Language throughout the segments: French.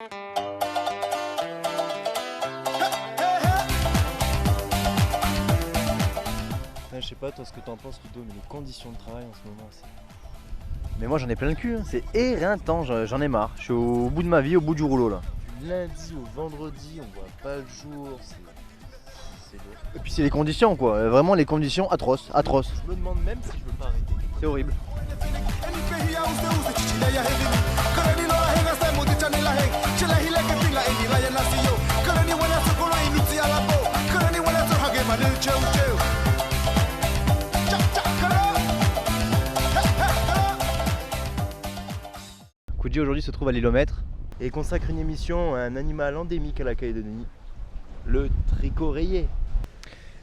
Je sais pas toi ce que t'en penses Ludo, mais les conditions de travail en ce moment c'est... Mais moi j'en ai plein le cul, hein. C'est éreintant, j'en ai marre. Je suis au bout de ma vie, au bout du rouleau là. Du lundi au vendredi, on voit pas le jour, c'est lourd. Et puis c'est les conditions quoi, vraiment les conditions atroces, atroces. Je me demande même si je veux pas arrêter. C'est horrible. Koudji aujourd'hui se trouve à l'Ilomètre et consacre une émission à un animal endémique à la Calédonie, le tricorayé.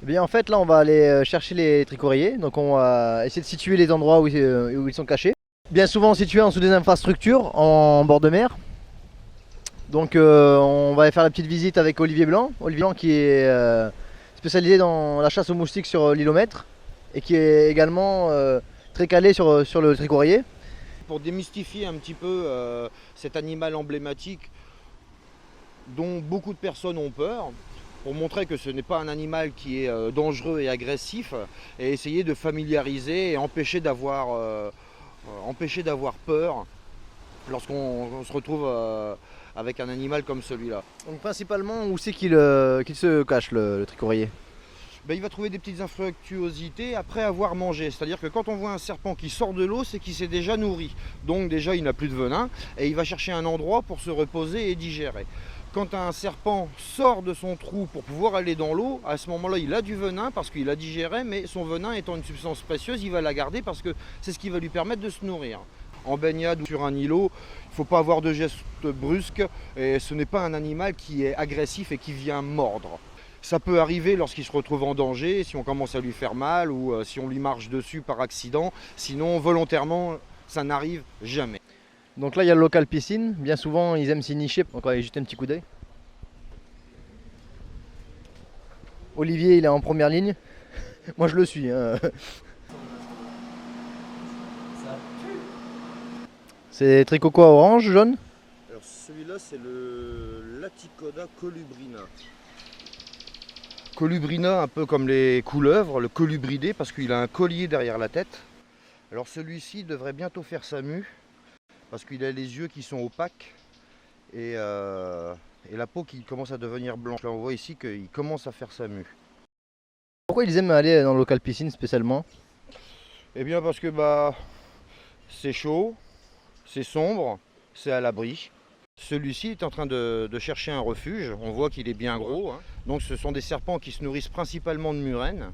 Eh bien en fait là on va aller chercher les tricorayés, donc on va essayer de situer les endroits où ils sont cachés. Bien souvent situés en dessous des infrastructures, en bord de mer. Donc on va faire la petite visite avec Olivier Blanc qui est spécialisé dans la chasse aux moustiques sur l'Ilomètre et qui est également très calé sur le tricorayé. Pour démystifier un petit peu cet animal emblématique dont beaucoup de personnes ont peur, pour montrer que ce n'est pas un animal qui est dangereux et agressif, et essayer de familiariser et empêcher d'avoir peur lorsqu'on se retrouve avec un animal comme celui-là. Donc principalement, où c'est qu'il se cache le tricorayé? Il va trouver des petites infructuosités après avoir mangé. C'est-à-dire que quand on voit un serpent qui sort de l'eau, c'est qu'il s'est déjà nourri. Donc déjà, il n'a plus de venin et il va chercher un endroit pour se reposer et digérer. Quand un serpent sort de son trou pour pouvoir aller dans l'eau, à ce moment-là, il a du venin parce qu'il a digéré, mais son venin étant une substance précieuse, il va la garder parce que c'est ce qui va lui permettre de se nourrir. En baignade ou sur un îlot, il ne faut pas avoir de gestes brusques et ce n'est pas un animal qui est agressif et qui vient mordre. Ça peut arriver lorsqu'il se retrouve en danger, si on commence à lui faire mal ou si on lui marche dessus par accident. Sinon, volontairement, ça n'arrive jamais. Donc là, il y a le local piscine. Bien souvent, ils aiment s'y nicher. Donc on va aller jeter un petit coup d'œil. Olivier, il est en première ligne. Moi, je le suis. Hein. C'est tricoquois orange, jaune? Alors celui-là, c'est le Laticoda colubrina. Colubrina, un peu comme les couleuvres, le colubridé, parce qu'il a un collier derrière la tête. Alors celui-ci devrait bientôt faire sa mue, parce qu'il a les yeux qui sont opaques et la peau qui commence à devenir blanche. Là on voit ici qu'il commence à faire sa mue. Pourquoi ils aiment aller dans le local piscine spécialement? Eh bien parce que c'est chaud, c'est sombre, c'est à l'abri. Celui-ci est en train de chercher un refuge, on voit qu'il est bien gros. Hein. Donc ce sont des serpents qui se nourrissent principalement de murènes.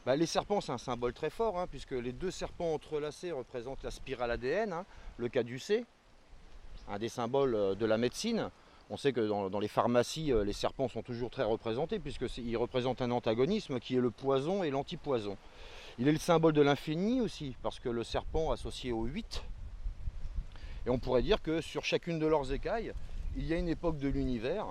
Les serpents, c'est un symbole très fort, hein, puisque les deux serpents entrelacés représentent la spirale ADN, hein, le caducée, un des symboles de la médecine. On sait que dans les pharmacies, les serpents sont toujours très représentés, puisqu'ils représentent un antagonisme qui est le poison et l'antipoison. Il est le symbole de l'infini aussi, parce que le serpent associé au 8. Et on pourrait dire que sur chacune de leurs écailles, il y a une époque de l'univers.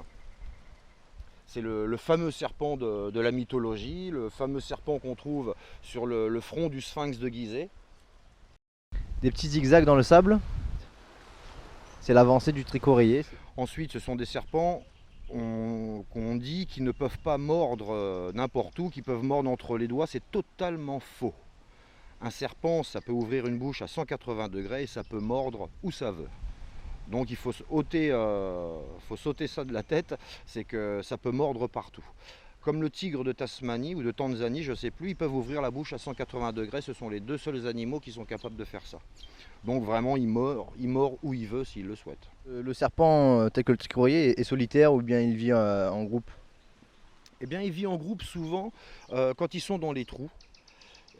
C'est le fameux serpent de la mythologie, le fameux serpent qu'on trouve sur le front du sphinx de Gizeh. Des petits zigzags dans le sable. C'est l'avancée du tricorayé. Ensuite, ce sont des serpents qu'on dit qui ne peuvent pas mordre n'importe où, qui peuvent mordre entre les doigts. C'est totalement faux. Un serpent, ça peut ouvrir une bouche à 180 degrés et ça peut mordre où ça veut. Donc il faut sauter ça de la tête, c'est que ça peut mordre partout. Comme le tigre de Tasmanie ou de Tanzanie, je ne sais plus, ils peuvent ouvrir la bouche à 180 degrés, ce sont les deux seuls animaux qui sont capables de faire ça. Donc vraiment, il mord où il veut s'il le souhaite. Le serpent tel que le tricorayé est solitaire ou bien il vit en groupe? Eh bien, il vit en groupe souvent quand ils sont dans les trous.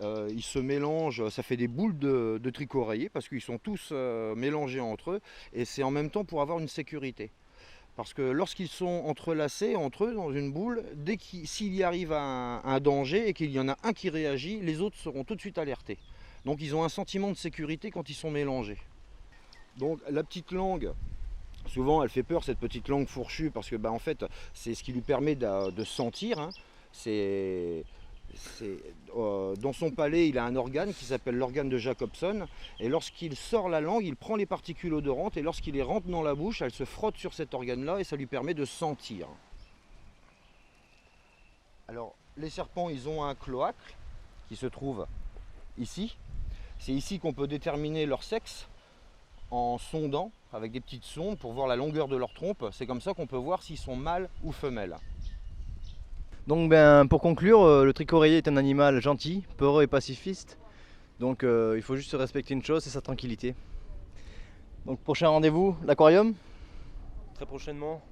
Ils se mélangent, ça fait des boules de tricorayés parce qu'ils sont tous mélangés entre eux et c'est en même temps pour avoir une sécurité. Parce que lorsqu'ils sont entrelacés entre eux dans une boule, s'il y arrive un danger et qu'il y en a un qui réagit, les autres seront tout de suite alertés. Donc ils ont un sentiment de sécurité quand ils sont mélangés. Donc la petite langue, souvent elle fait peur cette petite langue fourchue parce que en fait c'est ce qui lui permet de sentir. Hein. Dans son palais, il a un organe qui s'appelle l'organe de Jacobson. Et lorsqu'il sort la langue, il prend les particules odorantes et lorsqu'il les rentre dans la bouche, elles se frottent sur cet organe-là et ça lui permet de sentir. Alors, les serpents, ils ont un cloaque qui se trouve ici. C'est ici qu'on peut déterminer leur sexe en sondant avec des petites sondes pour voir la longueur de leur trompe. C'est comme ça qu'on peut voir s'ils sont mâles ou femelles. Donc pour conclure, le tricoréier est un animal gentil, peureux et pacifiste. Donc il faut juste respecter une chose, c'est sa tranquillité. Donc prochain rendez-vous, l'aquarium. Très prochainement,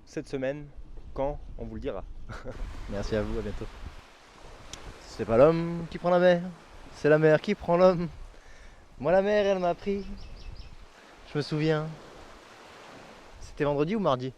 cette semaine, quand on vous le dira. Merci à vous, à bientôt. C'est pas l'homme qui prend la mer, c'est la mer qui prend l'homme. Moi la mer elle m'a pris, je me souviens. C'était vendredi ou mardi ?